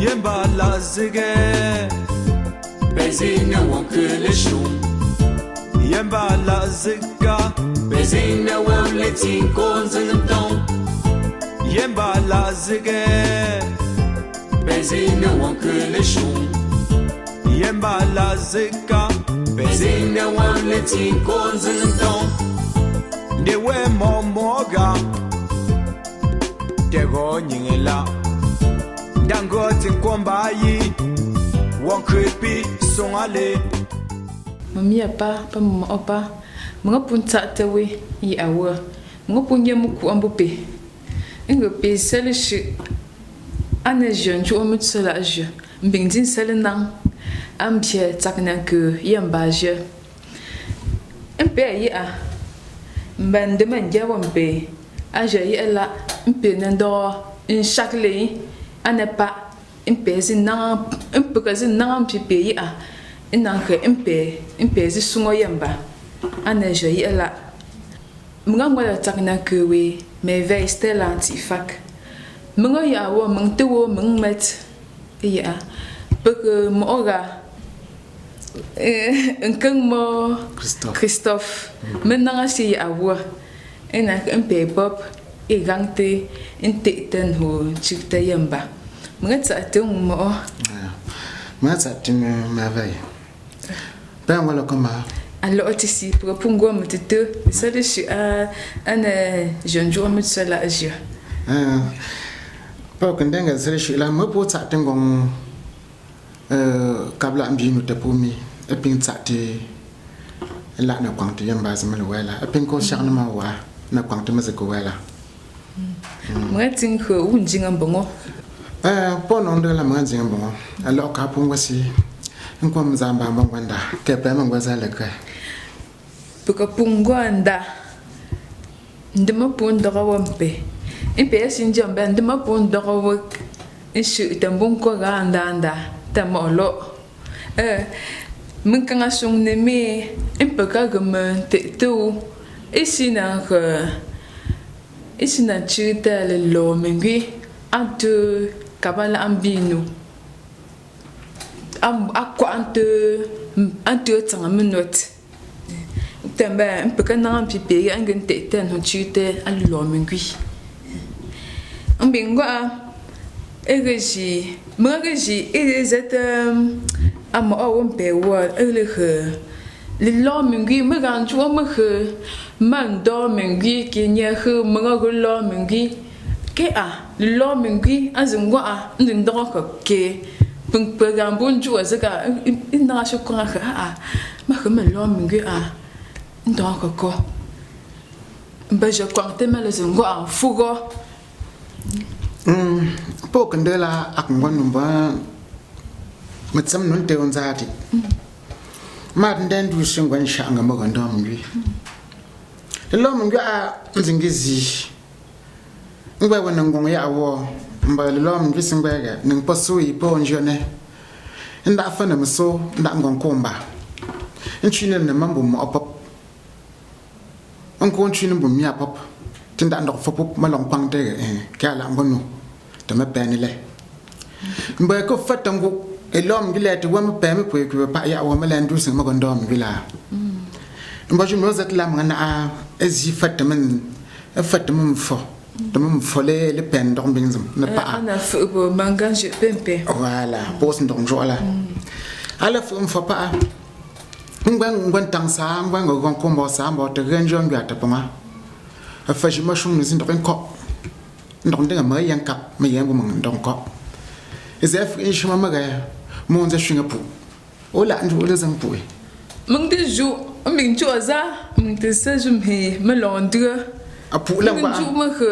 Yemba la zige Bezina wankulishum Yemba la ziga Bezina wanletin konzanum Yemba la zige Bezina wankulishum Yemba la ziga Bezina wanletin konzanum Dewe momoga Dego nyingela Dango tinkomba yi Wankripi songale Mami apa mama opa mga punta tawe yi awa mga punya muku ambupe inga pe selishi ana jeunju omutsala je mbingdin selenang ambie takna ke yamba je mpe yi a mbande manja wambe aje yi ala mpe nando in shakle ana pa mpe zinang mpe kazinang mpe yi a inanke mpe zi sungo yamba ana je yi ala mga ngwala takna ke we me ve stella antifak mga ya wo mung te wo mung met ya peke mo ora enkeng mo Christophe menanga si ya wo ena mpe pop e gangte inte ten ho chikta yamba mga tsa te mo ma tsa te ma vai ben wala koma allo otisi pour pungo mutete ça de shi ana jonjo mutsala asia pa kan denga sere shi la mo po tsa tengong kabla ambi no te pumi e pin tsa te la na kwang te yamba zama wala e pin ko shang na ma wa na kwang te mazako wala mo tin ko unjinga bongo po no ndo la manjinga bongo allo ka pungwa si nkom zamba mbangwanda kepe mangwaza leka puka pungwanda ndima punda wampe impe sinjamba ndima punda wak isu tambunko ganda tamolo minkanga sungne me impe ka gama tetu isina chita le lo mengi atu kabala ambinu akwa ante tsanga minute tembe mpeka na mpipe ya ngente ten ho chite allo mingui mbingwa egeji magaji ezet ama o mpe wa elige lilo mingui maganju ma he mando mingui kenya he magago lo mingui ke a lilo mingui azungwa ndindo ko ke pengpegang bonju azaka inna shukra ha ma khama lo mingi a ndo ko ba je kwante mala zungo a fugo po kandela akngwan ba matsam non te on zati ma nden du shingwan shanga mo ndo mingi lo mingi a nzingizi ngwa wana ngongo ya awo mba lo mingi singwega ning pasui po njone nda fana mso nda ngonkomba nchine na mambo mo pop onko nchine bo mi pop tinda ndo fopop malong pangte kala ngono to me penile mba ko fatango elom gilete wa me peme po ku pa ya wa melandu sing mo gondom gila mba ju mo zat la ngana a ezi fatamen fatamen fo dum folé le pen dom bingzum na pa ana fu manganje pempe voilà pos ndong jola ala fu pa ngwan tang sa ngwan go kombo sa mbo te renjo ngwa ta pama fa ji ma shum ni sin ndong ko ndong de ma yan kap ma yan go mang ndong ko ezef in shuma maga mo nza shunga pu ola ndu ola zang pu mung de ju ming joza mung de sa jum he melondre apu la ba ju ma ke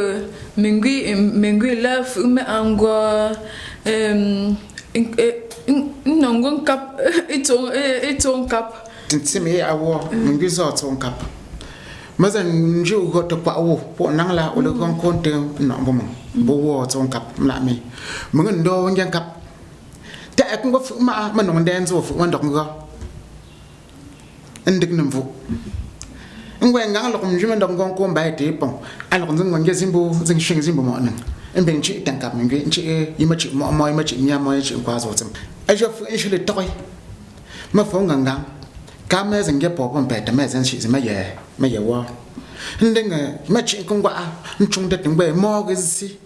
mingui la fu me angwa nongon kap itong kap tintime awo mingui zo tong kap mazan ju go to pa wo po nang la o le gon konte no bo wo tong kap la mi mung ndo ngan kap ta ek ngo fu ma non den zo fu ndok ngo ndik namvu ngwe ngang lo kum juma ndok gon ko mbai te pon al ko ngong nge zimbo zing shing zimbo mo nan en ben chi tan kap ngi chi yima chi mo ma chi nya mo chi kwa zo tsam a je fu shi le toy ma fo ngang ka me zeng ge po pon pe ta me zeng chi ma ye wa ndeng ma chi kong wa chung de ting be mo ge si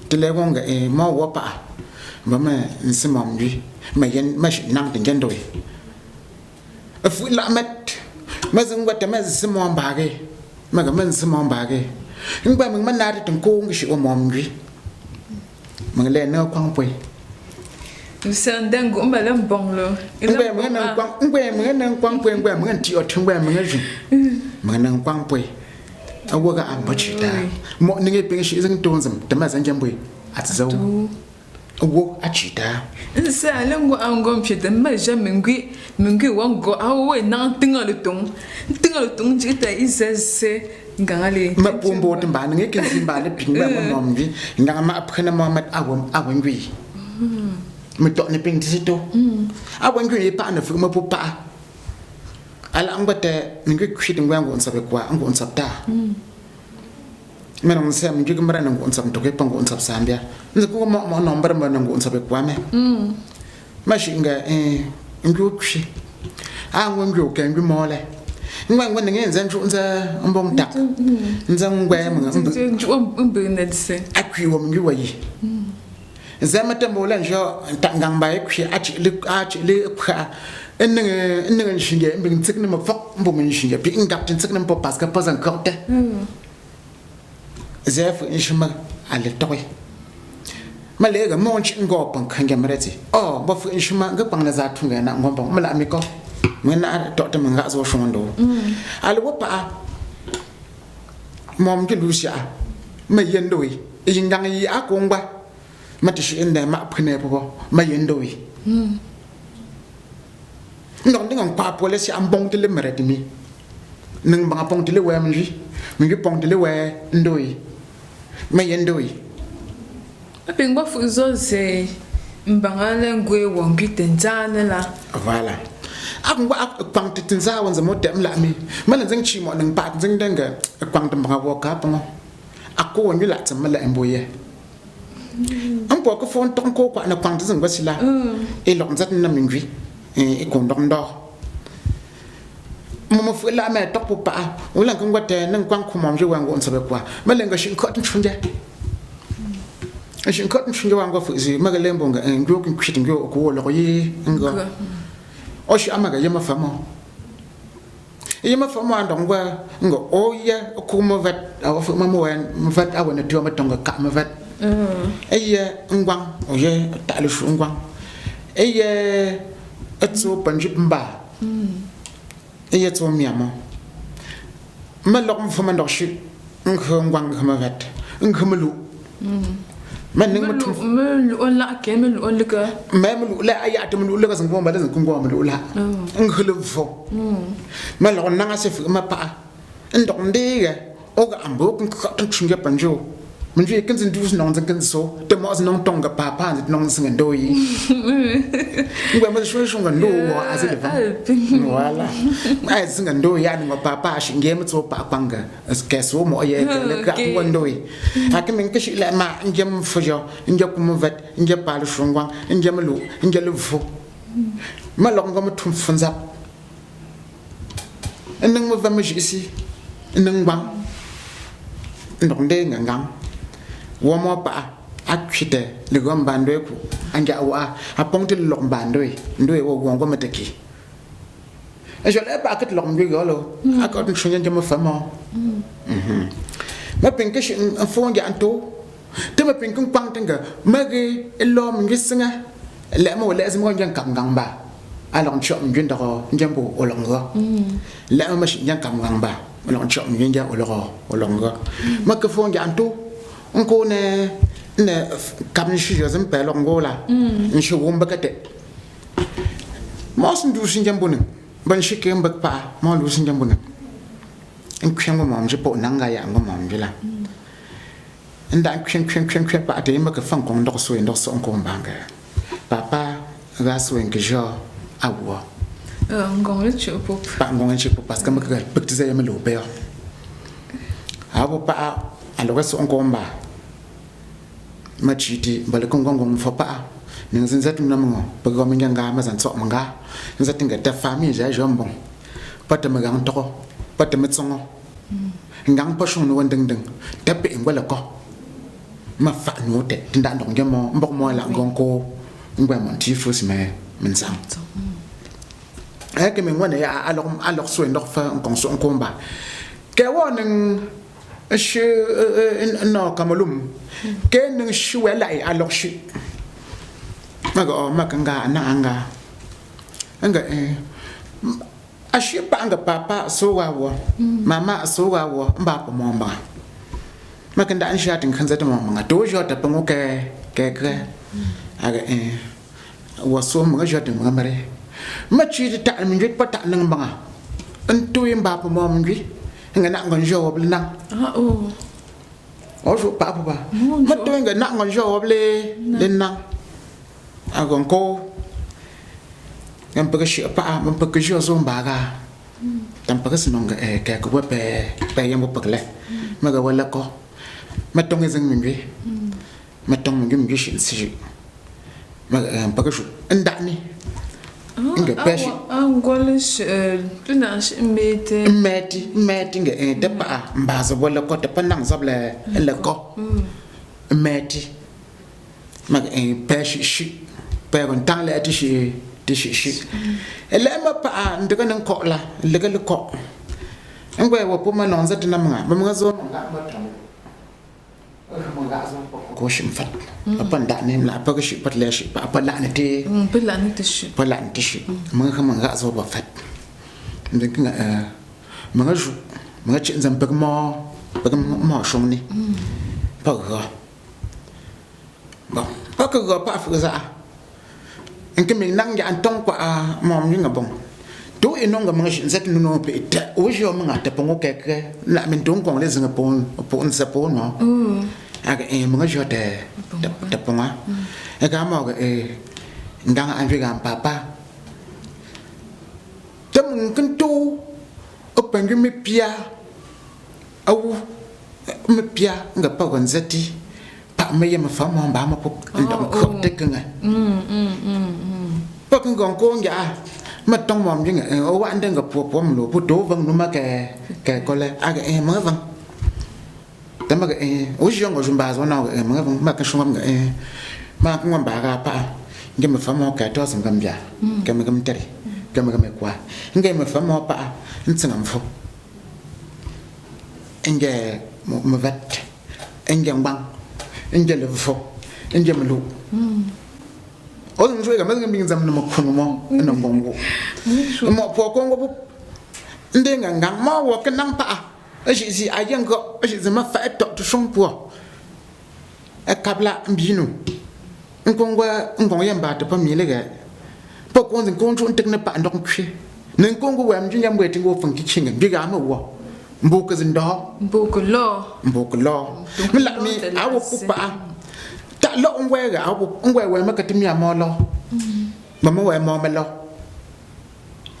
de le gong ge mo wa pa ma me nsi mo mbi ma yen ma shi nang ting gen doi a fu la met ma zeng wa ta me si mo ba ge ma ga men si mo ba ge ngba meng man na de ting ko ngi shi o mo mbi meng le no kwang poi Usan dan go mbalam bong lo. ngbe meng nang kwang poi ngbe meng ti o thung ngbe meng ju meng nang kwang poi a wo ga am ba chi da mo ni nge ping shi zeng ton zam ta ma zang jam boi at zo wo a chi da Sa lango an gom pye dan ma ja mengui wan go a wo na tinga le tong ji ta isa se ngale ma pombo tin ba nge ken sin ba le ping ba mo nom bi nga ma ap khana mohammed awon gwi mi to ni ping ti to awon gwi pa na fu ma pu pa ala angate nge khit ngwa ngon sabe kwa ngon sabta men on sem nge mara ngon sab to ke pa ngon sab sambia nze ko mo nomber ma ngon sabe kwa me ma shinga nge khwi a ngon gwi ke ngi mo le ngwa nge nzen chu nza mbom tak nza ngwa mo mbe na dise akwi wo ngi wayi zama ta mola njo tangang bai khwi a chi le kha en shinge mbing tsik na ma fok mbom shinge bi ngap tin tsik na po pas ka pozan korte zef in shima ale toy male ga mon chi ngo pang kan ga marati bo fu in shima ga pang na za tunga na ngomba mala mi ko mena to ta manga zo shondo ale wo pa mom ki lucia ma yendo yi yingang yi akongba matishi ende ma phne po ma yendo yi non ding pa police am bong tele marati mi nang bang pong tele wa mi pong tele wa ndoi ma yendo yi apeng ba fu zo se mbangale ngwe wongi tenzana la voilà akwa kwang tinza wanza mo dem la mi mala zeng chi mo nang pa zeng denga kwang tam ba wo ka pa mo akko wongi la tsam mala emboye am po ko fon ton ko kwa na kwang zeng ba sila e long zat na mingwi e ko ndong do mo fu la me tok pu pa wala kan gwate nang kwang ko mom je wang on sabe kwa mala nga shin ko tin chunje shin ko tin chunje wang go fu zi magalembo nga ngro kin kwit ngro ko lo yi ngo oshi amaga yema famo andongwa ngo oya okumo vat awu mamo wan vat awana tuwa matonga ka mavat eya ngwang oye talu shu ngwang eya atso panjip mba eya tso miamo malok mfama ndoshi ngwang ngamavat ngamalu maning mutum melu la ke melu lika melu la ayata melu lika sangbo mbale sangbo melu la ngkhulu fo malo nanga se fu ma pa ndok ndege oga ambo kun ka tchunga panjo munje kin sin dus nong zang kin so de mo nong tonga pa pa nong sing ndoi ngwa ma shwe shunga ndo wa azile va wala ai sing ndoi ya ngo pa pa shinge mo tso pa kwanga ke so mo ye le ka ndoi hakimin kishi la ma njem fujo nje kum vet nje pa lu shungwang nje melu nje lu fu ma lo ngo mo tum funza nang mo va ma jisi nang bang ndok nde ngang wo mo pa akwite le gom bandwe ku anja wa apongti lo bandwe ndwe wo gongo mataki e je le pa ket lo mbi golo akot nchunya jama famo ma pinke shi fonja anto te ma pinke pang tenga magi elo mngi singa le mo le azmo njan kam gamba alon chom njunda ko njambo olongo le ma shi njan kam gamba alon chom njunda olongo ma ke fonja anto onko ne kam shi yo zam pelo ngola nshi womba kate mo sun du shin jambo ne ban shi ke mbak pa mo lu shin jambo ne en kwen mo mom je po nanga ya mo mom bila nda kwen pa te ma ka fan kong ndok so onko mbanga papa ga so en ke jo awo ngong le chupo pa ngong le chupo parce que ma ka pekti ze me lo be abo pa alo ga so onko mba ma chiti bal ko ngong fo pa ning zin zat na mo ba go mi nga ma zan so nga zat nga ta famille ja jombon pa ta ma gang to pa ta ma tsongo ngang pa shon no wandeng deng ta pe ngwala ko ma fa no te tinda ndong je mo mbok mo la ngong ko ngwa mon ti fo si me min sam ai ke men wana ya alok so ndok fa ngong so ngomba ke wonen shi no kamalum ke ning shi wala ai alok shi maga makanga na anga ashi pa anga papa so wawo mama so wawo mba pa momba makanda an shatin kan zata momba to jota pa ngoke ke aga waso mga jota mga mare machi ta min jit pa ta nang mga antu yim ba pa mom ngi nga na ngon jo wobli nang o so pa pa ma to nga na ngon jo wobli den nang agon ko ngam pa shi pa man pa jo so mbaga tam pa sinonga ka ko pe yam pa kle maga wala ko matong ezeng mingi matong mingi shi si maga pa ko ndani inga peshi angolish tuna meti inga de pa mbazo wala ko te panang zoble le ko meti maga peshi shi pa gon tang le ti shi ele ma pa ndaga nan ko la lega le ko ngwe wo po ma non zat na mga zo ko shim fat apa nda ne la pa ko shi pat le shi pa la ne ti pa la ne ti shi mga zo ba fat ndinga mga ju mga chin zam pa mo shong ni pa ga ba pa ko ga pa fa za en ke min nang ya antong pa mom ni ngabong do inonga mga shin zat no pe ta o jo mga ta pongo ke la min tong kong le zinga pon sa pon no aga mga jo ta ponga aga mo ga ndang an vi ga papa tam kan tu o pengi me pia au me pia nga pa gon zati pa me ya ma fa mo ba ma pop ndong ko te kanga pa kan gong ko ya ma tong mom jing o wa ndeng ga po mo lo pu do vang no ma ke ko le aga ma vang ta ma ga o jong o jumba zo na ma vang ma ka shuma ga ma ko ba ga pa nge ma fa mo ka to sam gam bia ke ma gam tari ke ma gam kwa nge ma fa mo pa ntsinga mfo nge mo vat nge mbang nge le fo nge mlu o dun jwe ga ma ngam zam na mo khunu mo na bongo mo po ko ngo bu ndenga ngam ma wo ka nang pa a ji si a yang ko a ji zama fa to to shong po a kabla mbinu ngongwa yamba to pa mi le ga po ko zin ko chun tek na pa ndok kwi nen ko ngo wam jin yam we tingo fang ki chinga bi ga ma wo mbu ka zin do mbu ko lo mi la mi a wo pu pa ta lo ngwe ga a wo ngwe we ma ka ti mi a mo lo ma mo we mo me lo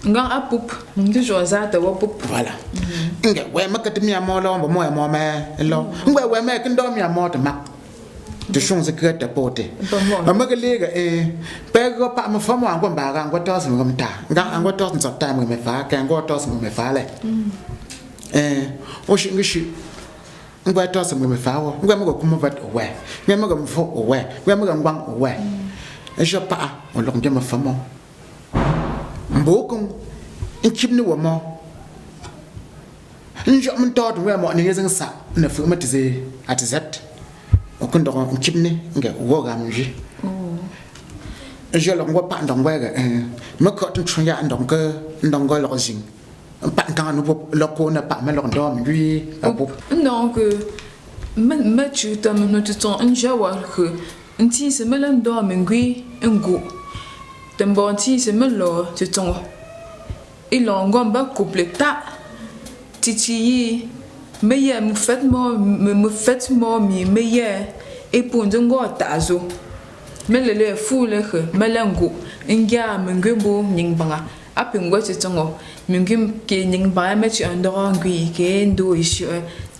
ngang apup ngi jo za ta wo pup voilà nge we ma ka ti mi a mo lo mo we mo me lo ngwe we me kin do mi a mo ta ma de shon se ka ta pote ma ga le ga pe go pa ma fa mo an ko ba ga ngo to sem ga ta ga an go to sem ta mo me fa ka ngo to sem me fa le o shi ngi shi ngwa to sem me fa wo ngwa ma go kuma vat o we ngwa ma go mfo o we ngwa ma go ngwang o we e jo pa o lo nge ma fa mo mbokong nchibni wo mo njo mto to we mo ni yezeng sa na fu ma tize atizat o kun do nchibni nge wo ga mji je lo ngwa pa ndong we ga ma ko tun chun ya ndong ke ndong go lo jing pa kan no lo ko na pa ma lo ndo mji apo donc ma tu ta no tu ton nja wa ke nti se me lan do mengui ngo Tembanti se me lo tu ton il en ba couple ta titi me ya me fait mo mi me ya et pour ngo ta zo me le fu le ke me lango ngia me ngbo ning banga apengwa tu ton mingim ke ning ba me tu andora ngui ke ndo ishi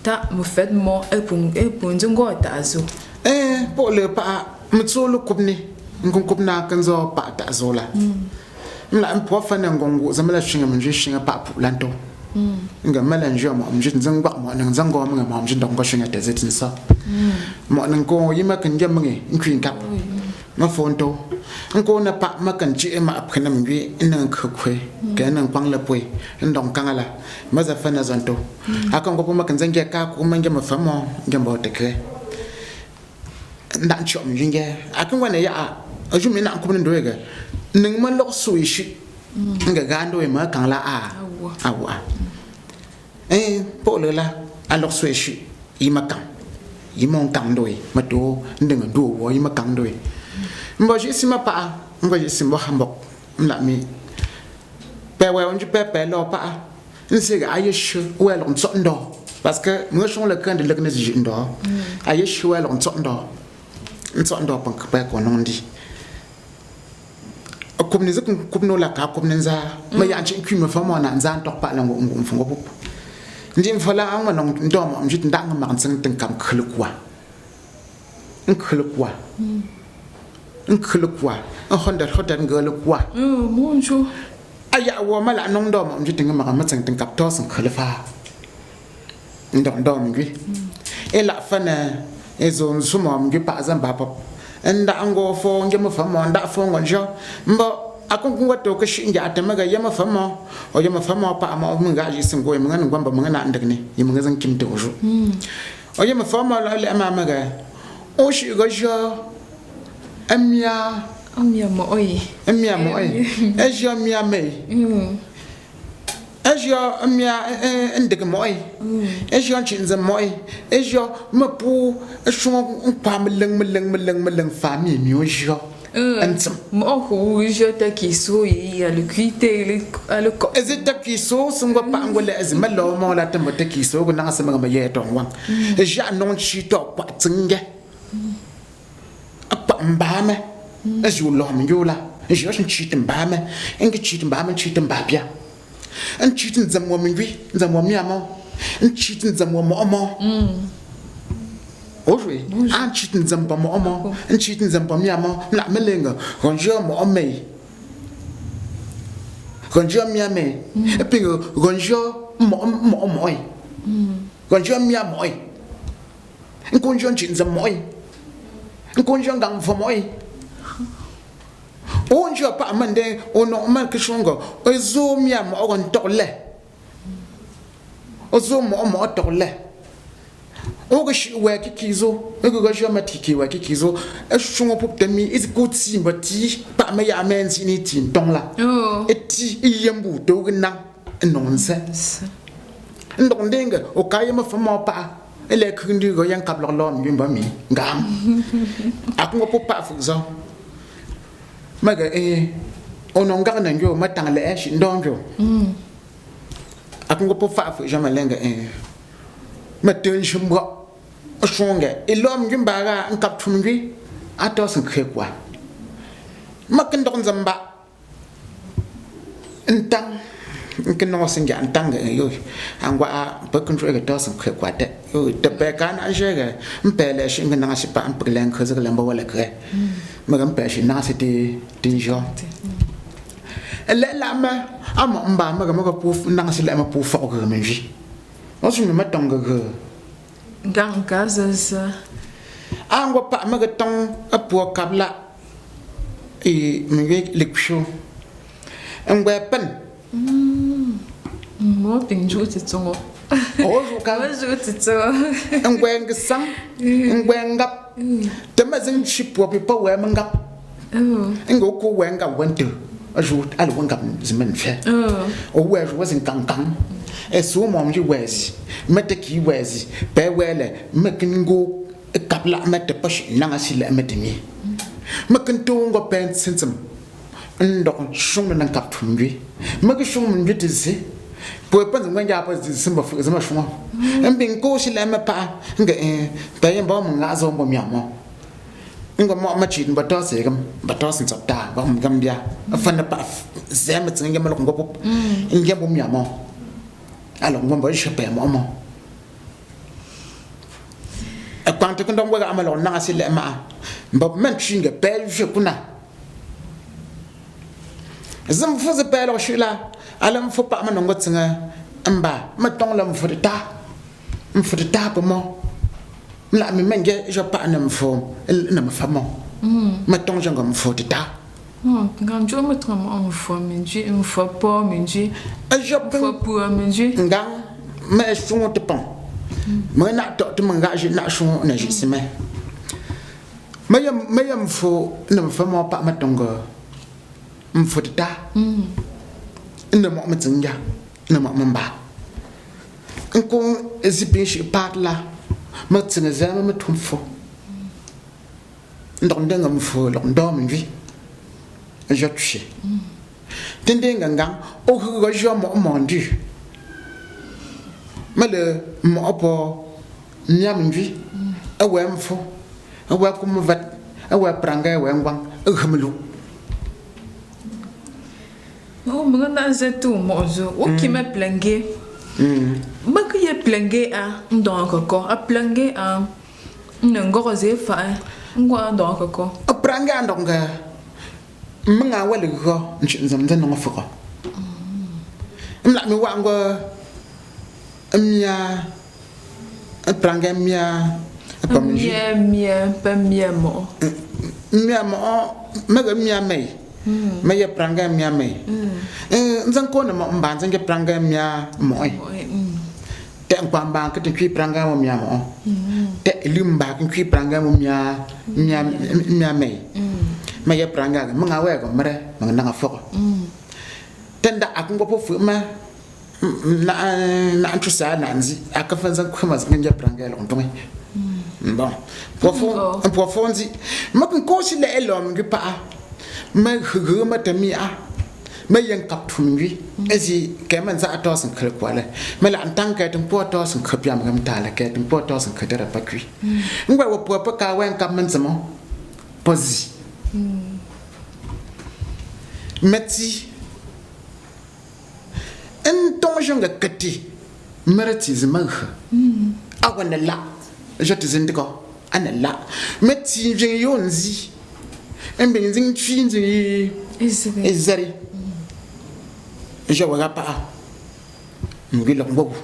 ta me fait mo et pour ngo ta zo po le pa mtsolo kupni ngukupna kanzo pa ta zola mla mpo fa na ngongo zamala shinga mnje shinga pa pu lanto nga mala njo mo mje nzangba mo nzango mo mo mje ndongo shinga tezetin sa mo nko yima kan jamnge nkwin kap ma fonto nko na pa makanchi ma apkhana mbi nan khokwe ga nan kwangla pwe ndong kangala maza fa na zanto akan go ma kan zange ka ko manje ma famo ngembo tekre ndan chom jinge akan wana ya ajumi na ko ndo ga ning ma lok sui shi nga gando e ma kan la awa po le la a lok sui shi yima kan yimon kan doi ma do ndeng do wo yima kan doi mbo ji sima pa mbo ji simbo hambok mla mi pe we onji pe lo pa nse ga ayeshu we lo ntso ndo parce que mo shon le kan de le knes ji ndo ayeshu we lo ntso ndo pan ka ko nondi akum ni zakun kubno la ka kum nenza ma ya chin kwi me famo na nzan tok pa la ngum fungo pup ndim fala an wan ndo mo mjit ndang ma ntseng ten kam khulukwa nkhulukwa a honda hodan ngalukwa monjo aya wo mala nong ndo mo mjit ngam ma tseng ten kap to san khulfa ndo mgwi ela fana ezo nsuma mgwi pa zamba pop nda ango fo ngem famo nda fo ngonjo mbo akungwa to ka shinja atamaga yama famo o yama famo pa ma munga ji singo munga ngwamba munga na ndakne yimunga zan kimte ojo o yama famo la le ma maga o shi gojo amia mo oi ejo mia me ejo mia ndege mo ejo chinza mo ejo mapu shon pam leng famille mi ojo mo ko je ta ki so yi a le cuité le ko ezita ki so sungwa pa ngole ezima lo mo la tambo ta ki so go na sama ma ye to wan ja non chi to pa tsinge apa mbame ejo lo mi yola ejo chi mbame engi chi mbame chi mbapia an chi nzamwa mi nzamwa mi amo an chi nzamwa mo Ojwe, an chitin zamba mo omo, an chitin zamba mi amo, la melenga, ronjo mo omei. Ronjo mi ame, e pingo ronjo mo omoi. Ronjo mi amoi. Nkonjo chitin zamba moi. Nkonjo gang fo moi. Onjo pa mande ono mal kishongo, ozo mi amo on tole. Ozo mo omo tole. Oga shi wa kikizo oga jo matiki wa kikizo e shungo pop temi is good team but ti pa me ya men ni team tong la eti yembu to gna nonsense ndong denga o kayema fama pa ele kundi go yan kap lo mi ba mi ngam akungo pop pa fu zo maga ononga na njo matang le e shi ndonjo akungo pop fa fu jamalenga maten shumba shonga ilom gimbaga nkap tumgi atos nkekwa makendok zamba ntang nkeno singa ntanga yo angwa bakundro ga tos nkekwa te yo te bekan ajega mpele shinga na sipa ampelen khazga lamba wala kre magam peshi na siti tinjo ele lama ama mba maga puf na sila ma puf ko ga menji osu me matonga ga gang kazas angwa pa magatong apo kabla mwe liksho ngwe pen mo pinju tsongo ozu ka ozu tsongo ngwe ngisang ngwe ngap temazin chipo pa we mangap ngo ko we ngap wente azu al wangap zimen fe o we was kang esu mom ji wezi meteki wezi pe wele mekingo kapla mete pash nanga sile metemi mekinto ngo pen sensem ndo shung nan kap tumbi meki shung mun bitisi po pen ngwa ja pa simba fu zama shung mbin ko sile me pa nga tayen ba mun ngazo mbo miamo ngo mo ma chi ba to se gam ba to sin tsapta ba mun gambia afana pa zema tsinge malo ngo pop nge bo miamo alors on va choper maman kwante kan dong wa amalo na asile ma mbab men chinga bel je kuna zam fu ze bel shila alam fu pa man ngot nga amba ma tong lam fu ta pa mo la mi menge je pa na fu na ma fa mo ma tong je ngam fu ta ngam jo ma tram on fu min ji un fu po min ji a je fu pu min ji ngam ma su te pon ma na to manga je na su na ji sime mayam fu na ma fa mo pa ma tong ga fu ta ina mo ma tsinga ina mo mba ko ezipin shi patla ma tsinga zama ma tumfo ndonde ngam fu lo ndom vi je tushi tende nganga o ko jo mo mondu male mo opo nyam vi awem fo awa kum vat awa pranga awa ngwang aghamlu o mga na zetu mo zo o ki me plange ba ki ye plange a ndon ko a plange a ngo ze fa ngwa ndon ko a pranga ndonga mga wale ko nchim zan no fuko mla mi wangwa mia a pranga mia pa mia mo maga mia mai maya pranga mia mai nzan ko na mo mban zan ge pranga mia mo te ngwa mban ke twi pranga mo mia mo te limba ke twi pranga mo mia mai maya pranga mo nga we ko mare mo nga foko tenda akungo po fu ma na antrusa na nzi akafanza kwema zanje pranga lo ntonge bon profonzi makin ko si le elom ngi pa ma hugu ma tamia ma yang kap thumwi ezi keman za atos khal kwale ma la antang ka tum po tos khapyam gam tala ka tum po tos khadara pakwi ngwa wo po pa ka wen kap man zamo pozi meti en ton jonga kati merati zmagha awana la je te zindiko anala meti je yonzi embe nzing twinzi izari je wa pa ngilo ngogo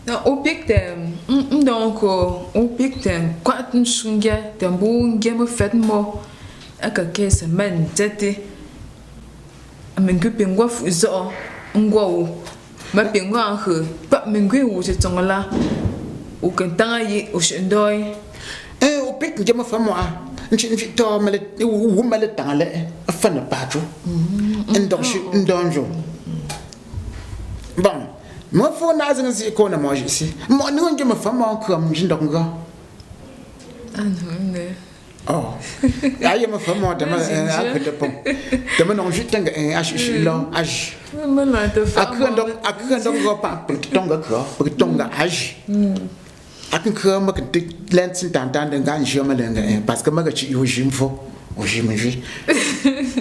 na opikte donc opikte kwat nsungia tambunge mo fet mo aka kesa man tete amengu pingwa fuzo ngwo ma pingwa hu pa mengu wu se tongola o kantanga yi o shendoi opik nje ma famo a nchi to male wu male tangale afana patro ndonjo bon mo fo na zan zi ko na mo jisi mo ni nje ma famo ko am jindonga ne oh ya ma famo de ma akete pom de ma non jitanga ashi lo aji ma la to fa akendong go pa tonga ko tonga aji akin ko ma kan lensin tantan da gan shi ma lenga parce que ma ga ci yo jimfo o jimji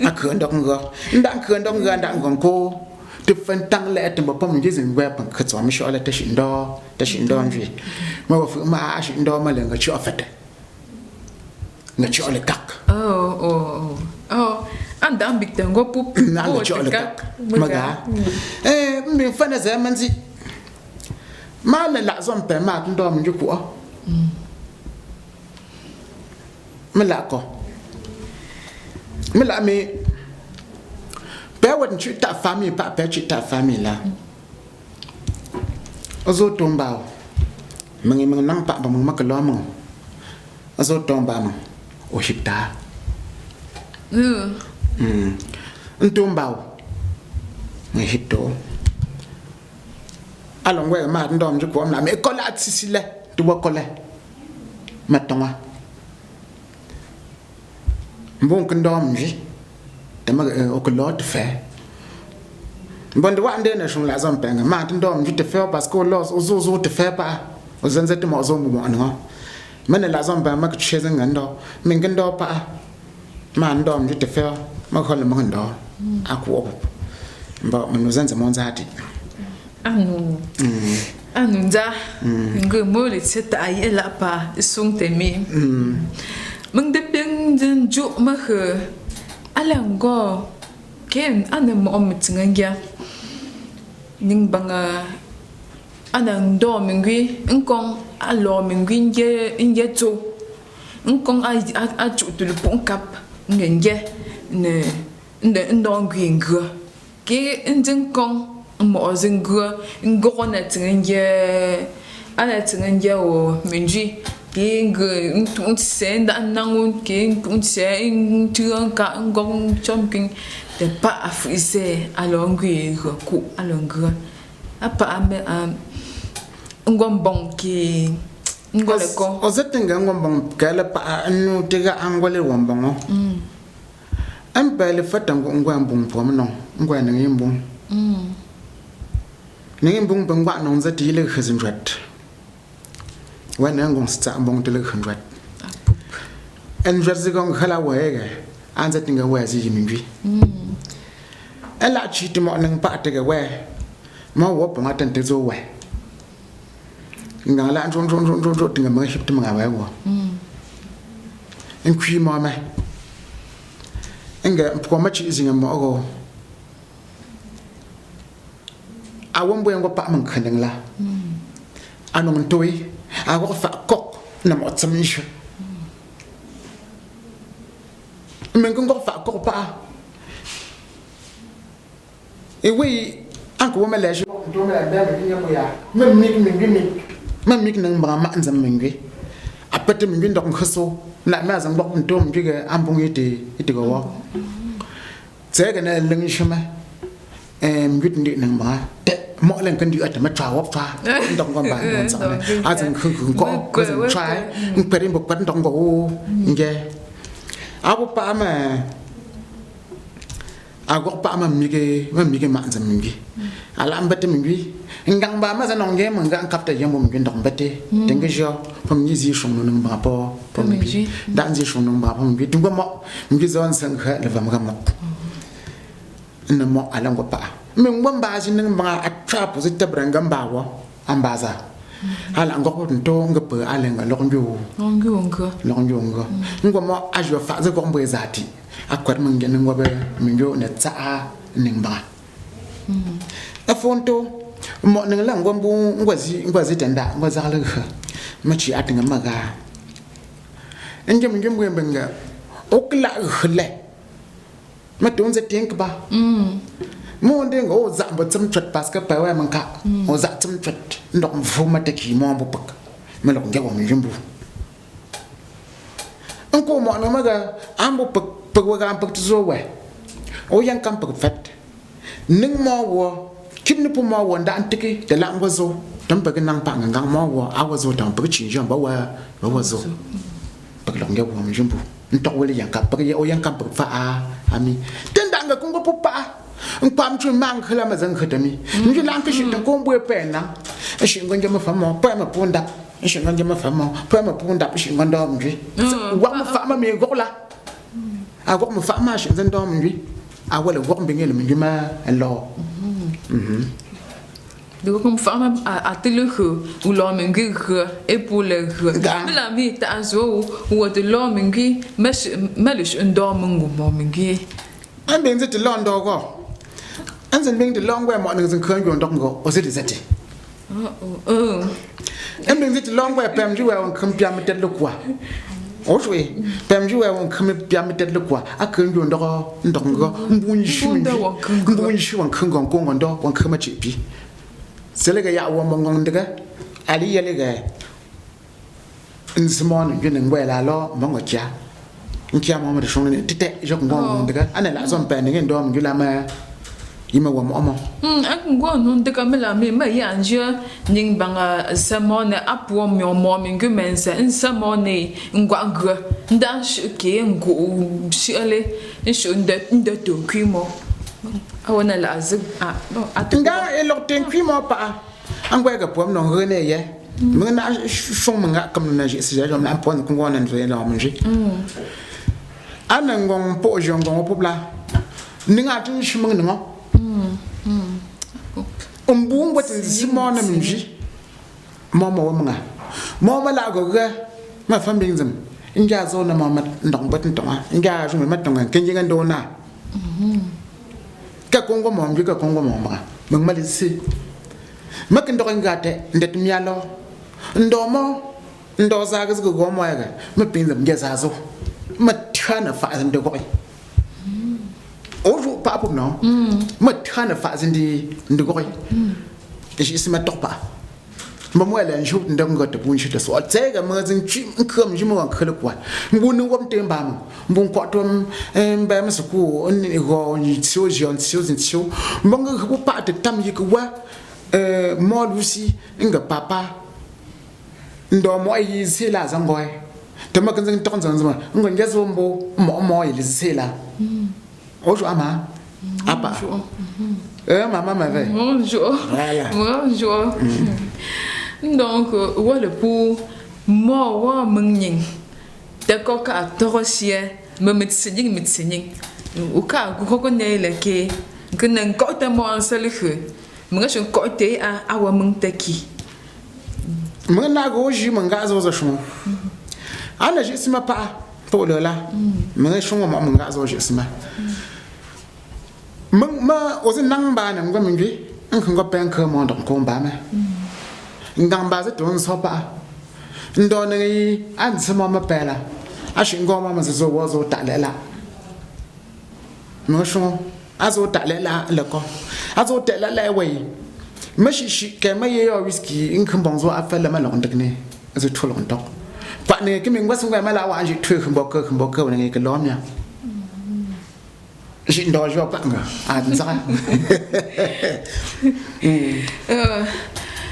akendong go ndan akendong ga ndan gon ko te fan tang le te ba pom jizin gwa pan ka tso mi sho la ta shi ndo nji ma wa fu ma ashi ndo ma lenga ci ofete nga ci ole kak andam big tango pup na nga ci ole kak maga mi fana zamanzi ma la zon pe ma ndo mi ku o mala ko mala mi pe wadin chi ta family pa pe chi ta family la ozo tomba mangi nang pa ba ma ka lo mo ozo tomba mo o hipta ntomba ngi hipto along we ma ndom ju ko na me ko la tsisile tu bo ko le matonga mbon ko ndom ji te ma o ko lot fe mbon de wande na shun la zon penga ma ndom ju te fe parce que los o zo te fe pa o zanze te mo zo mo no mene la zon ba ma ko cheze ngando min ngando pa ma ndom ju te fe ma ko le mo ndo akwo mba mo zanze mo nzati anu anunda ngue mo le tseta ai la pa sung te mi mung de peng den ju ma he alango ken anem om tsinga ning banga anang do mingwi ngkong alo mingwi nge tu ngkong a chu tu pung kap nge ne ndong gwinga ke ndeng kong mo zinga ngo na tsinga ana tsinga o minji ke nge tung sen da nangun ke tung sen tuang ka ngong chomping de pa afise alongwi ku alonga apa ame ngombong ki ngole ko ozetenga ngombong kala pa anu tiga angole wombongo ampele fatango ngwambong pomno ngwana ngimbong ngimbong bangwa non zati le khazindrat wana ngong sta mbong tele khandrat en jazigong khala wege anzatinga wazi yimingwi ela chiti mo nang pa tege we ma wo pa ngatan te zo we ngala ron tinga ma hip tinga we wo en kwi mo ma enga ko ma chi zinga mo go awon bo ngo pa man khanang la anu man toy awo fa kok na mo tsam nisho men ngo fa kok pa ewe anko wo mele jo do mele ba me kinya ko ya mem mik nang ba ma nzam mingwe apete mingwe ndok khoso na ma zang bok nto mbiga ambong ite go wo tsega na leng shima ngit ndi nang ba te mo len kan di atama trawo fa ndok ngom ba non sa a zang khu ko zang try perin bok pat ndok go nge abu pa ma agok pa ma mige ma nzam mingi ala ambate mingi ngang ba ma zanong ge manga kapta yemo mingi ndok mbate tenge jo pom ni zi shong nung ba po pom mingi dan zi shong nung ba pom mingi tumba mo mingi zon sang kha le vam gam na mo ala ngo pa min ngom ba ji nung ba atra positive brangam ba wo ambaza ala ngok to ngpe ala ngalo ngyo ngo mo ajo fa ze ko mbo zati akwat mun gen ngwabe min yo ne tsa ningba afonto mo ningla ngwambu ngwazi tenda ngwaza le machi atinga maga enje min gem benga okla khle matunze tink ba mo ndeng o za mbo tsam chat paska pa wa manka o za tsam chat ndok mfuma te ki mo mbo pak melo ngewo min jumbu anko mo na maga ambo pak pagwagan pagtuzowe o yang kam pagfat ning mo wo kinni pu mo wo ndan tiki de la ngozo tam pag nang pa ngang mo wo awazo tam pag chi jom ba wa zo pag long yawo mi jumbu ntok wele yang kam pag o yang kam pagfa ami tenda nga kungo pu pa npam chu mang khla ma zang khatami ngi lang ka shi ko mbwe pe na shi ngonje ma famo pa ma punda shi ngonje ma famo pa ma punda shi ngondo mji wa ma fa ma me gola agok mo fa ma shi zan do mwi awale wok mbingel mwi ma lo de ko mo fa ma atelu khu u lo mwi khu e pour le khu la mi ta zo u de lo mwi malish ndo mungu mo mwi an ben zeti lo ndo go an zan ben de long way mo nang zan kan yo ndok go o zeti zeti an ben zeti long way pem ju wa on kam pya metet lo kwa ojwe pem ju wa on kam pya metet lo kwa akan yo ndok go mbun shi wan kan gon gon ndo wan kam chi pi selega ya wa mo ngon daga ali yelega insmon yo nang wa la lo mo ngokya nkia mo de shon ne tete jo ngon daga ana la zon pe ne ndo mo la ma yima wa mo ak ngo non de kamela me ma ya nje ning banga samone apwo mi mo mi ngumense nsamone ngwa ngwa ndan shike ngo shile nsho nda to kwimo awona la azig nga elo ten kwimo pa angwa ga pom no rene ye mena shon manga kam na je si ja na pon ko ngona nje la mo nje ana ngong po jongo popla ninga tin shimung ningo umbung watin simona minji mama wamnga mama la go ga ma fam ding zam inja zo na mama ndong bat ndong inja ju ma tong ken jing ndo na ka kongo mom ka kongo mom mang malisi makin ndo ngate ndet mialo ndomo ndo za ga go mo ga ma pin zam ge za zo ma tana fa zam de go ojo pa no ma tana fa zam di go is ma tok pa mo la nju ndam go te bun shi de so tsega ma zin chi nkam ji mo khale kwa mbun ngom te mbam mbun ko tom ba ma su ni go ni tso jon tso zin tso mbonga ko pa te tam yi ko wa mo lusi nga papa ndo mo yi sela zangoy te ma kan zin tok zan zama ngo ngezo mbo mo yi sela ojo ama apa maman m'avait. Bonjour. Voilà. Bonjour. Donc, voilà pour moi, m'ning. D'accord, qu'à torossier, me médecin. Ou qu'à connaître le quai, que n'en côte moi en seul feu. Moi, je côté à awa m'taki. Moi, n'a go j'y m'engage aux achemins. Ah, là, je sais pas pour le là. Moi, je suis m'engage aux achemins. Ma ozi nang ba na ngwa mingwi ngwa pen ko mo ndon ko ba me ngam ba ze ton so pa ndo ne an se mo ma pela a shi ngo ma zo wo zo ta le la mo sho a zo ta le la le ko a zo ta le la we ma shi ke ma ye yo whisky in kan bon zo a fa le ma lo ndak ne zo to lo ndok pa ne ke mi ngwa so ngwa ma la wa ji thu kan bo ko ne ke lo mya j'ai une joie pas ah ça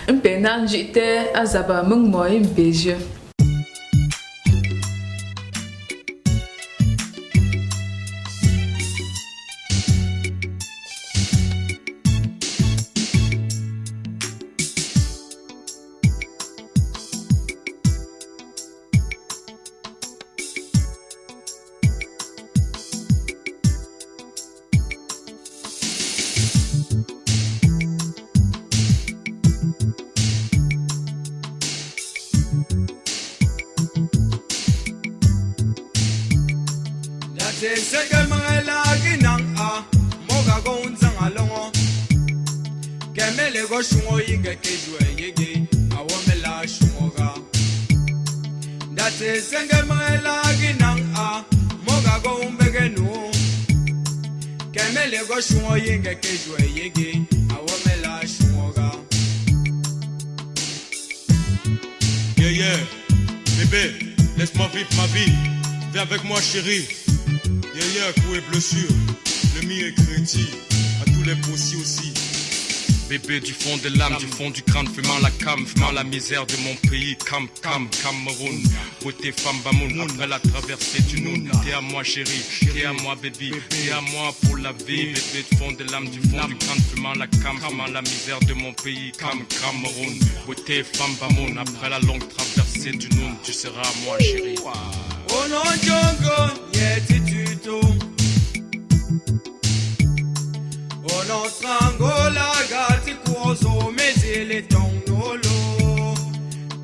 un pénal j'étais à Zaba mon moi un beige Sega mangela ginang a moga gonzang alongo kemele go shungo yinga kejwe yege awomela shungoga date sega mangela ginang a moga gombegenu kemele go shungo yinga kejwe yege awomela shungoga yeah bébé laisse-moi vivre ma vie viens avec moi chérie. Coué bleu sûr, le mien est crédit, à tous les possis aussi. Bébé du fond de l'âme, du fond du crâne, fumant la cam, fumant la misère de mon pays, Cameroun. Beauté femme bamoun, après la traversée du Noun. T'es à moi chérie, t'es à moi baby, t'es à moi pour la vie. Bébé du fond de l'âme, du fond du crâne, fumant la cam, fumant la misère de mon pays, Cameroun. Beauté femme bamoun, après la longue traversée du Noun, tu seras à moi chérie. Oh non, Djongo, yeti tuto. Oh non, strangola, gati kuozo, mezi le tongolo.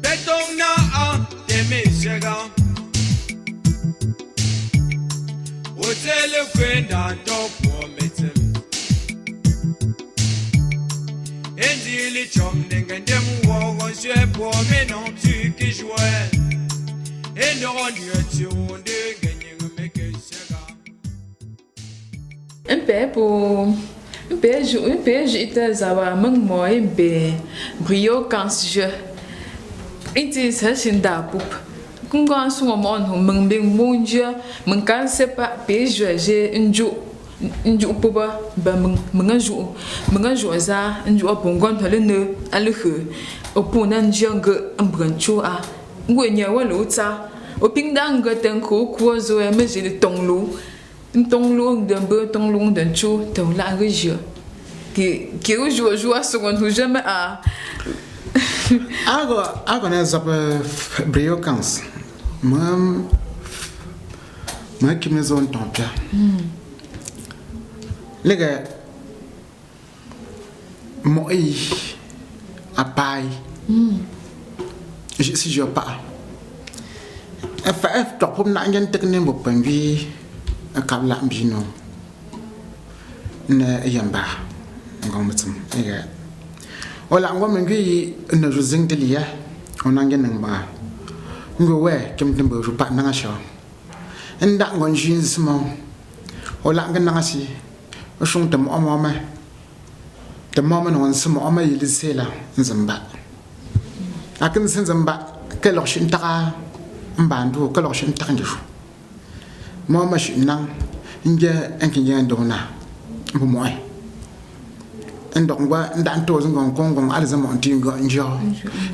Betong na a, teme shega. Hotel kwenda topo metem. Endi li chom nengen demu wogon shwe po menon tu ki jouet. un peu j'étais Zaba mon moi un peu brio quand je était ça c'est d'apoup quand on moment mon bien mon Dieu mon quand c'est pas pége j'ai un jour poba ba mon jour ça un jour bon quand le ne à le feu au point d'un jungle un brancho a ngwenya wa lo tsa o pingdang ga tang ko ko zo e me je tong lu de be tong lu de chu to la ga je que o jo a seconde jamais a agora né zap brio cans mam que me zone tempia lega moi a pai si je pas fa to pom na ngen tek ne bo pangi kabla mbino na yamba ngom mutum ega wala ngom ngi na juzing delia ona ngen nang ba ngo we kem tembo ju pa na sha nda ngon jin smo wala ngen na si shung tem omama te mama no nsmo oma yilisela nzamba akin sin zamba ke lo shin ta mbandu ke lo shin ta ndu mama shin nang nje enkin yen dona bu moy ndok ngwa ndan to zngong kongong al zama onti ngo njo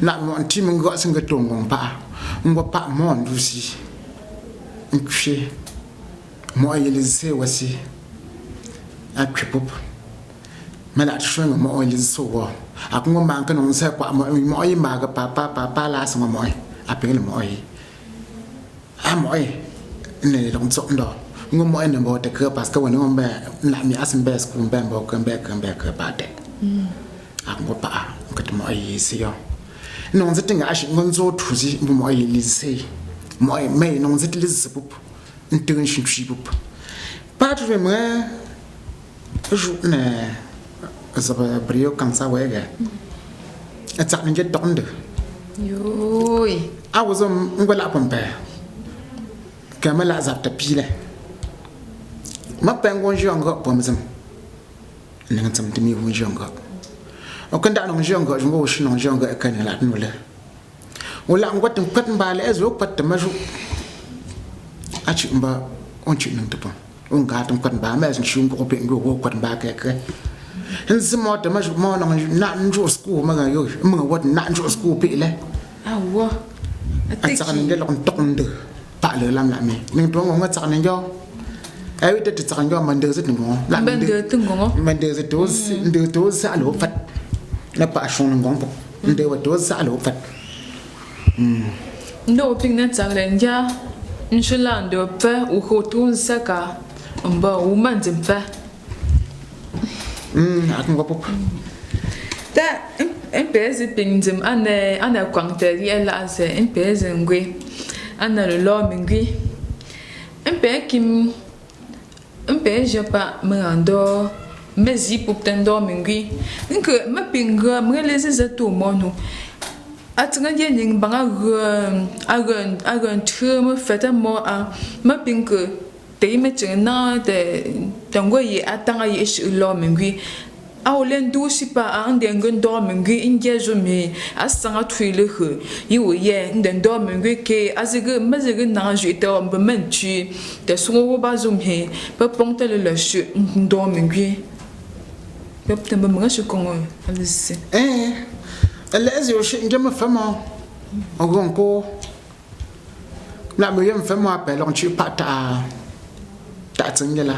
na mo onti ngo singa to ngong pa ngwa pa mo ndusi nkwe mo yilise wasi akwepop mala shwenga mo yilise wo akungo manka no nse kwa mo yi maga papa la so mo apengele mo yi mo yi ne long so ndo ngo mo ene mo te ke parce que woni ngombe la mi asim bes ku mbembo ke mbeke ba te akungo pa ngati mo yi siyo no nze tinga ashi ngonzo thuzi mo yi lise mo yi me no nze lise pup ntin shi pup pa tu me ju ne zaba brio kansa wega atsak nje tonde yoi awozom ngola pompe kamala zapta pile ma pengo jongo pomzem nang tsam timi wu jongo o kanda nang jongo jongo shi nang jongo e kan la nule wala ngwat pat mbale ezo pat maju achi mba onchi nang tpo on ga tam pat ba ma shi ngo pe ngo pat ba ke nzimo te maju mo na njo school ma ga yo mo wat na njo school pe le awa atsak nge lo tonde pa le lam la me ning to ngo tsak nge ai te tsak nge mande zet ngo la mande zet to sa lo fat na pa shon ngong po nde wa to sa lo fat ndo ping na tsak le nja inshallah ndo pa u khotun saka mba u manzim fa akun go pop ta MPS pingzim ana kwangteri ela se MPS ngwe ana lo mingwi MPS japa mando mezi puptendo mingwi nke mapinga mreleze za to mono atanga yening banga agan trum feta mo a mapinga te metena de tango ye atanga ye shi lo mingwi awlen du si pa an den gon do mingwi inge zo me asanga twile he yiwo ye den do mingwi ke azige mazige na ju to mbe menchi de songo ba zo me pa ponte le shu do mingwi pep tembe mga shu kongo alisi alezi o shi nge mafama ogon ko la me yem fama pe lon chi pata ta tsengela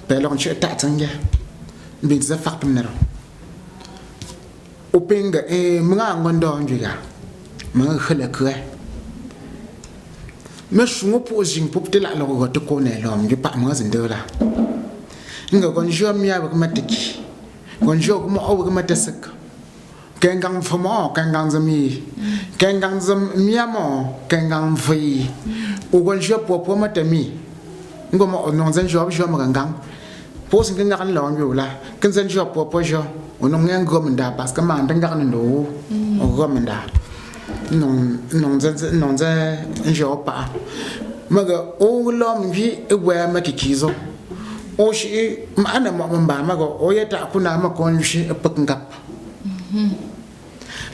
pelon che ta tsenge bi za faktum nero openga mga ngondo njiga mga khale kwe me shungo po jing pop de la lo go to ko ne lo ngi pa mga zindela nga gon jo mi aba kuma tiki gon jo kuma o kuma tasik kengang fomo kengang zami kengang zam miamo kengang fui o gon jo po matami ngoma non zan jo ma gangang po sing nga kan lawan yo la kan zan jo po jo onong ngang gom nda parce que man nga kan ndo o gom nda non zan jo pa maga o lom vi e wa ma kikizo o shi ma ana ma ba maga o yata kuna ma kon shi e pak ngap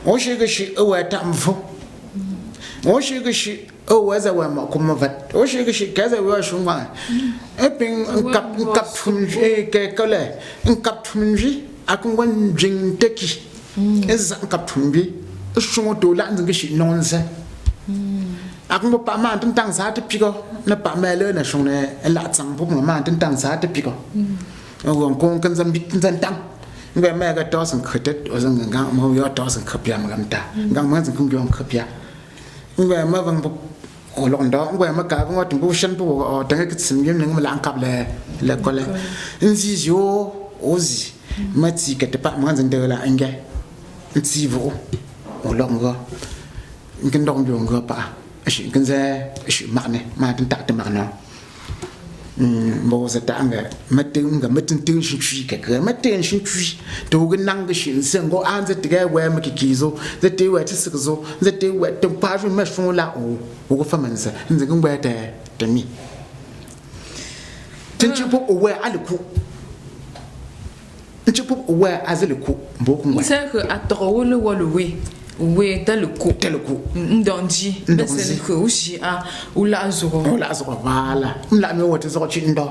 o shi ga shi e wa ta mfo o shi ga shi waza wa ma kuma vat o shi ga shi kaza wa shuma epin kap tum ke kale kap tum ji akun wan jing teki ez kap tum bi shuma to la ngi shi nonse akun pa ma tang sa te piko na pa ma le na shune la tsang bu ma tang sa te piko o kon kan zam bi zan tang ngwe ma ga to san khatet o zang ga mo yo to san khapya ma gamta gang ma zang kun yo khapya ngwe ma bang o lo ndo ngwe ma ka ngo tumbu shan bu o tanga kitsim yem nang la ankap le kole nzi jo ozi mati ke te pa ma zan de la nge ntsivo o longo ngin dong jongo pa shi ngin za shi makne ma tin ta makna bo za ta nga matin ga matin tin shi chui ka ga matin shi chui to ga nang ga shi sen go an za ta ga wa ma kikizo za ta wa ta sikzo za ta wa ta pa ju ma shon la o go fa man za nza ga ba ta mi tin chi po o wa aliku tin chi po o wa azaliku bo ku wa c'est que à trop le walwe oui dans le coup ndonji c'est que aussi a ou la azoro voilà la me wote zo chi ndo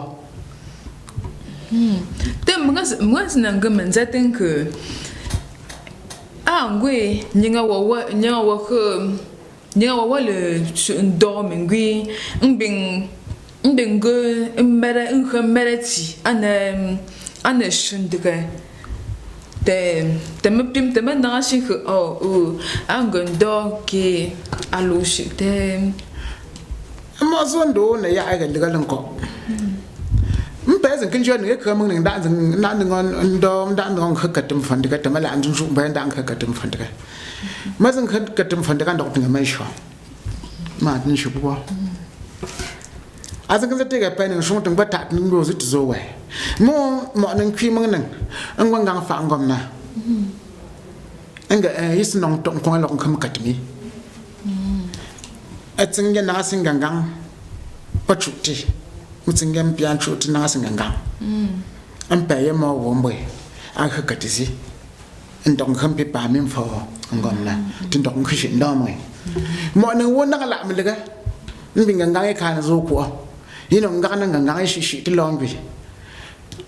te mga sinanga menza ten que ngwe nyinga wa ko le ndo mengwi mbing go mbere nkhmereti ana shundike te meptim te mena shi ke angondo ke alushi te mo zondo ne ya ga liga lanko mpeze kin jone ke mo ning da zin na ngon ndo da ngon khakatum fandika te mala anjun su ba da khakatum fandika mazin khakatum fandika ndo tinga mai sho ma tin shi buwa azan kan zate ga panin shon tun bata tin go zit zo wai mo nan kwi mo nan an gwan fa ngom na anga yis nong tong ko lo kam katmi atsin ga na sin gangang pachuti mutsin ga mpian chuti na sin gangang an pa ye mo wo mbe an ka katisi ndong kam pe pa min fo ngom na tin dong khishi ndo mo nan wo na la mlega mbinga gangang e kana zo ko yino ngana nganga shi ti longbi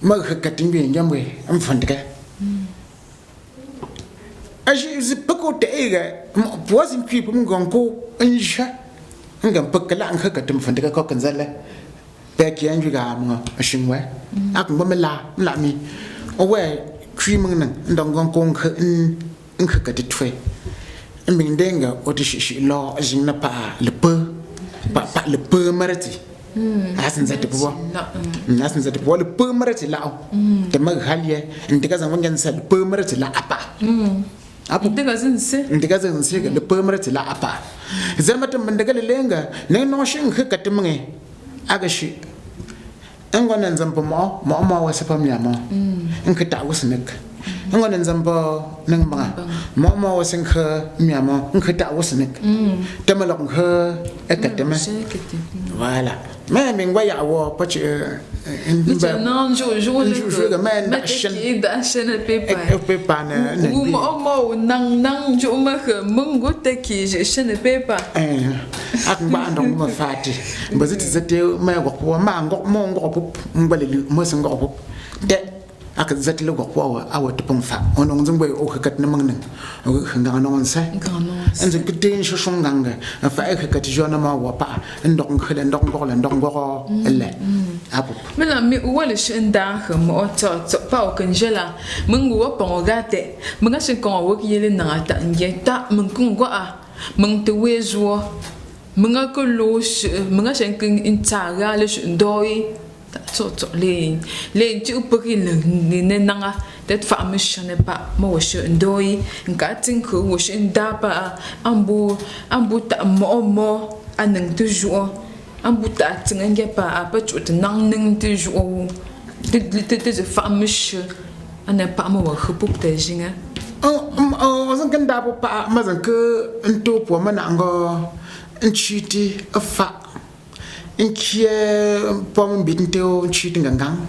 ma khakatin bi njamwe am fandika aji zipako te ega boazin kwi pum gonko insha ngam pakala an khakatin fandika ko kanzala ba kiyan juga mo ashingwe ak mo la mi o we kwi mung nan ndong gonko in khakati twe mbing denga o ti shi lo ajin na pa le pe marati asin zati buwa asin zati buwa le pe marati lao te mag halye ndiga zan wangen sa le pe marati la apa apu ndiga zan se le pe marati la apa zamatin mandaga le lenga ne no shin khakati munge aga shi ngonan zampa mo wasa pamya mo nkata wasnik ngonan zampa nang mga mo wasin kha mya mo nkata wasnik tamalok kha ekatema voilà mais ngwa ya wo pachi non je ga man action pepa na mo nang jo ma kha mungo taki je shene pepa ak ba ndong ma fati mbaziti zate ma go ma ngok mo ngok pup mbaleli mo se ngok pup de ak zate le go awa tupung fa onong zungbe o khakat na mangnan o khanga non sa en ze kidin shoshonganga fa ek khakat jona ma wa pa ndok khale ndok go le ndok go elle apu mena mi wala shinda mo to pa o kanjela mungu wa pon gate munga shin kon wo yele na ta nge ta mun kun go a mun te wezo munga ko lo munga shin kin intaga le ndoi so le ti upaki le nanga that fa mission pa mo wo ndoi nka tin ko wo nda pa ambu ta mo anang toujours ambu ta tin nge pa pa chut nang ning toujours de fa mission ana pa mo wo khupuk te jinga zan kan da pa mazan ka nto po mana ngo nchiti afa inkie pom bitnteo nchiti ngangang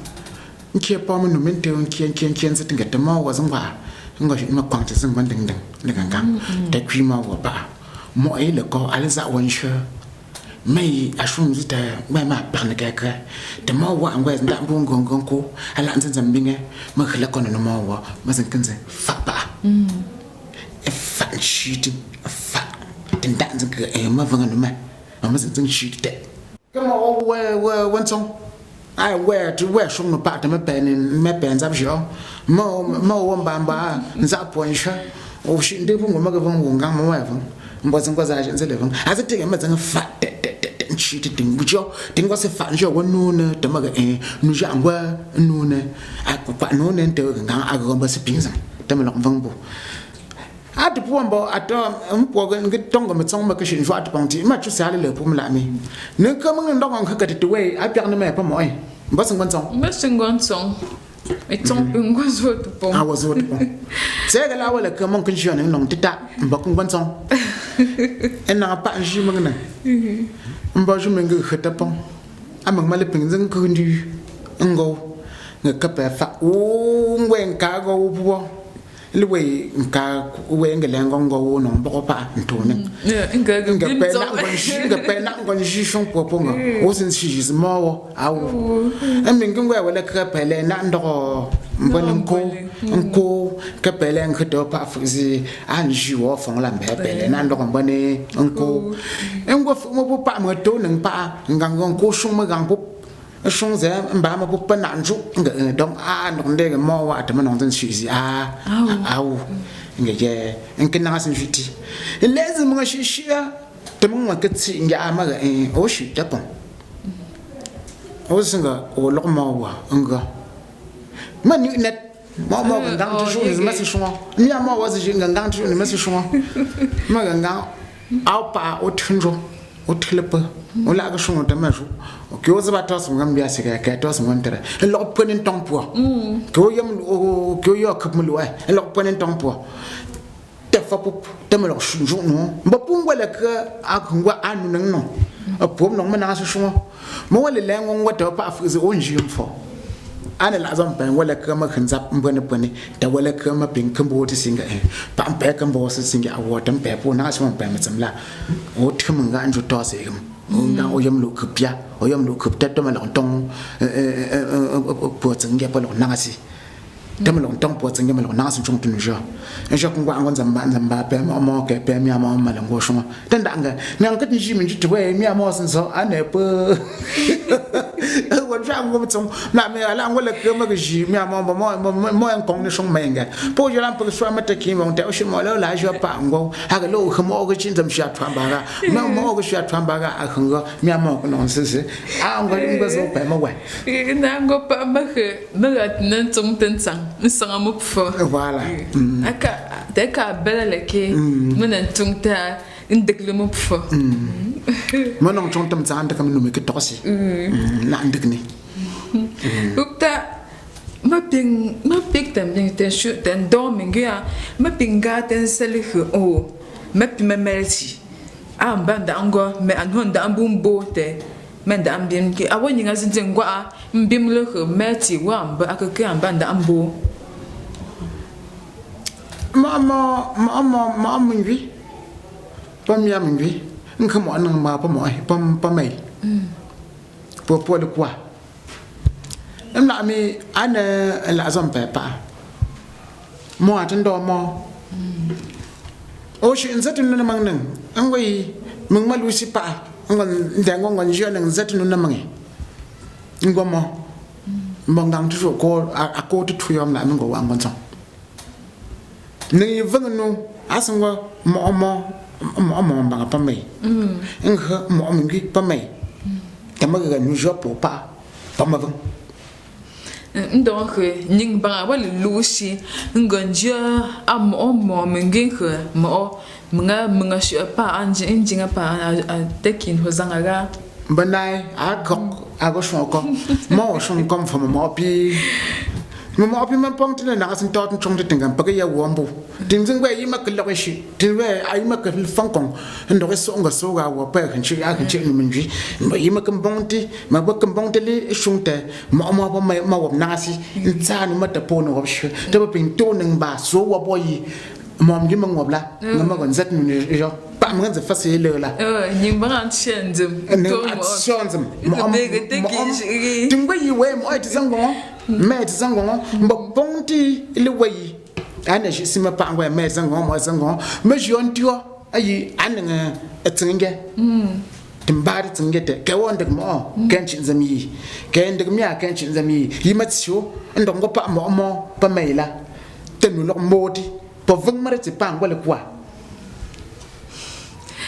inkie pom numenteo inkie nziti ngatama wazangwa ngo ma kwangte zangwa ding le ngangang ta kwima wa ba mo ai le ko alza wansha mai ashun zita mai ma parne kaka de ma wa ngwa nda mbongongon ko ala nzanza mbinge ma khla kono no ma wa mazan kanze fa ba fa nchiti fa tinda nzanga ma vanga no ma mazan nchiti de kama wentong ai where shung no part me pen zap jo mo wambamba nzap ponsha o shinde bu ngoma ga vangu ngam mo wa van mbozin kwa za nzele van azitike mazanga fa nchiti tingujo tingwa se fa njo wonuna tamaga nu jangwa nuna akwa nuna nte ngam agomba se pinza tamela vangu a de po mbo ato mpo ngi tongo me tsong ma ke shin jwa de ponti ma chu sa le po mla mi ne ka mang ndo ngong ka de we a piak ne me pa mo ai mba sing gon tsong mba sing gon tsong e tsong ping go zo to pom a wo zo de pom se ga la wala ka mang kin shi ne nong tita mba kun gon tsong en na pa ji mang na mba ju me ngi khata pom a mang ma le ping zeng ku ndi ngo nge ka pa fa o ngwen ka go bo le we nka we ngele ngongo no mboko pa ntone nga pe na ngon shi shon popo ngo o sin shi is mo awu emi ngwe wala ka pele na ndo mbon nko ka pele ngdo pa fuzi an ji wo fon la mbe pele na ndo mbone nko ngo mo pa mo to nang pa ngangon ko shon mo gang po shon ze mba ma po na nju nga dong a ndo ndege mo wa ta mo non shi zi a awu nga je nkin na sin fiti lezi mo shi shi te mo ma ke tsi nga ma ga o shi ta pon o singa o lo mo wa nga ma ni net mo ngang tu shu ni ma si shon ni ma wa zi ngang tu ni ma si shon ma ngang au pa o thnjo o tlepa o la ga shon ta ma ju o ke o zaba ta so ngam bia se ka ta so ngon tere lo ponen tong po ko yam o ko yo kap mu lo ai lo ponen tong po te fa pup te me lo shu no ba pung wala ka a ngwa anu nang no a pom no ma na so shon mo wala le ngon wata pa fu o njim fo ana la zam pen wala ka ma khan zap mbone pone da wala ka ma pin kan bo ti singa pa pe kan bo se singa a wo tam pe po na so pe ma samla o thum nga anju to se gam nga o yam lu kupya o yam lu kup ta to ma long tong po tsang ya pa lo na si ta ma long tong po tsang ya ma lo na sin chung tu jo en jo kun wa ngon zam ba pe ma ke pe mi ma ma lang go shuma tan da nga nyang ka ji min ji to we mi ma sin so ane pe我这样我们从那边来，我来给么个鱼，面么样讲的上面个，不就让不个说么得起蒙，但是么了来就办过，那个路和么个经怎么需要传吧个，么个需要传吧个，啊很个面么个弄是，啊我是白么喂，那我把么个能中等上，你上么不服？完了，啊个，得个别了来个，么能中的。in dek le mo pfo mo non chon tam zan de kam no me ke tosi na ndik ni ukta ma ping tam ding ten shu ten do mingia ma pinga ten sele hu o ma pi ma melti am banda ango me anhon da ambumbo te men da ambiem ki awoni nga zin ngwa mbim le hu melti wa amba akake am banda ambo ma mwi pam ya mwi ngam mo nang ma pam ai pam mai po de kwa em la mi ana la zam pa pa mo atan do mo o shi nzatu na mang nang angoi mung ma lu si pa ngon ndango ngon jio nang nzatu na mang ngomo mongang tu ko a ko tu yom la ngo wa ngon chong ni vang no asangwa mo bang pa mai ngha mo ngi pa mai tamaga nu jo po pa ma vang donc ning ba wala lusi ngonja am mo ngi kha mo mga shu pa anjinga pa tekin hozanga ga banai a go shon ko mo shon kom fo mo pi man pong tin na asin tot chong de tingam pa ya wombo tin zing we yima ke lo shi tin we ai ma ke fang kong ndo ke so nga so ga wo pa kan chi a kan chi ni min ji ma yima kan bong ti ma ba kan bong te li shung te ma ba ma wo na si tsa ni ma ta po no shi te ba pin to nang ba so wo boy mom ji mang wobla nga ma gon zat ni jo pa ma ngan za fa se le la ning ba an chen zum to mo chen mo tin we yi we mo ai ti zang gon me ti zang gon ba bong ti le we ana shi sima pa ngwa me zang gon mo zang gon me jon tio ayi an nga etsinge timbari tsinge te ke won de mo ken chin zami ken de mi a ken chin zami yi ma tsho ndongo pa mo pa meila tenu lo modi po vung mare ti pa ngwa le kwa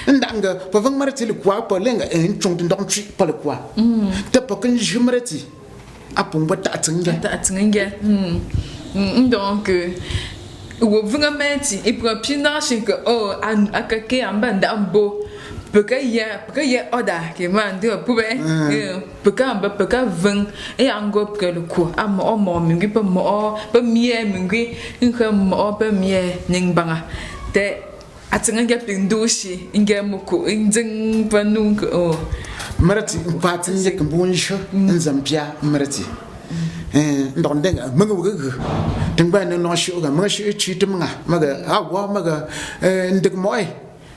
ndanga po vung mare ti le kwa po lenga en chung ndong chi po le kwa te po ken jumare ti apung ba ta tsinge donc wo vunga meti e pra pina shin ka o akake amba ndambo peka ye oda ke man de pube peka vung e ango peka lu ko ama o mo mingi pa mo pa mie mingi inga mo pa mie ning banga te atinga ge pindushi inge muku injing panung o marati patin je kan bunsho in zampia marati ndon denga manga wuga tingba no shu ga ma shu chi tumga maga awa maga ndik moy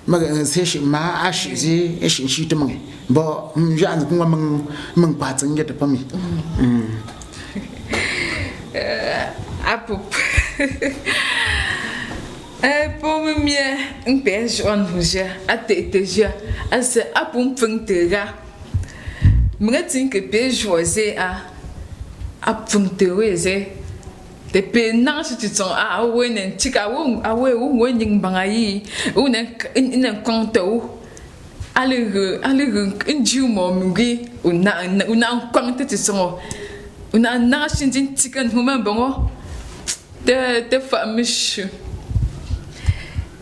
maga se ma ashi ji e shi tumga bo jan ko mang patin je ta pami apup pour mieux un pêche on hoje ateteja as apum puntega mretin que pêche hoje apuntewe te pe na si tu son we nen tika we ning bangai une konto ale inju mo mungi una konto ti son una na shin tika huma bango te famish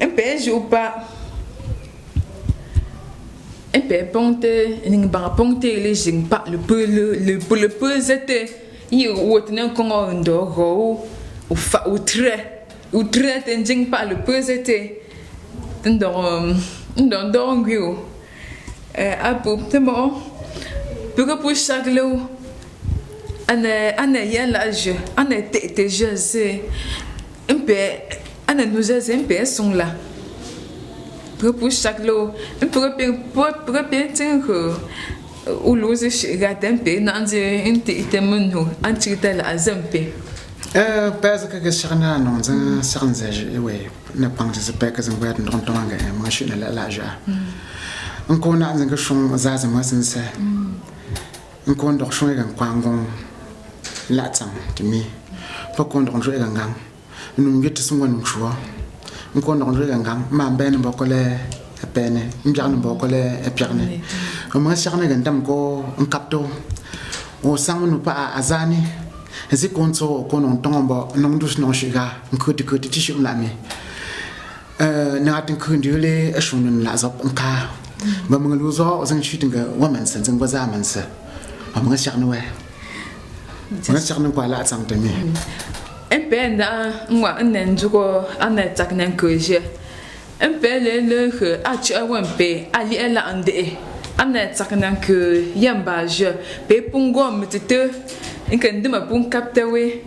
un pêche ou pas un peu ponte ning banga ponte les jing pas le peu c'était il retient qu'on ndo go ou très tending pas le peu c'était dans ngio a pour tellement pour chaque lot ana ya l'âge ana te je sais un peu ana nous un peu sont là pour chaque lot pour que o lose chega tempe nanze inte munhu antita la azampe pesa que chana non za sanze we na pang se peka zan gwat ndon tonga ma shi na la ja ko na zan ga shon za za ma sin se ko ndo shon ga kwangon la tsam timi pa ko ndo shon ga ngang nu ngit sun wan chwa ko ndo shon ga ngang ma ben bokole pene mjane bokole pierne ma charne ga ndam ko nkapto o sangu pa azani ezi konso ko non tombo non dus non shiga nkuti ti shum la mi na atin kundule ashun la zop nka ba manglu zo zan shi tinga woman san zan baza man sa ba ma charne we ma charne ko la tsam tami empenda ngwa nnenjuko anetak nan koje empele le a chi awempe ali ela ande ana tsakana ke yamba je pe pungo mtete inkandima pun kaptawe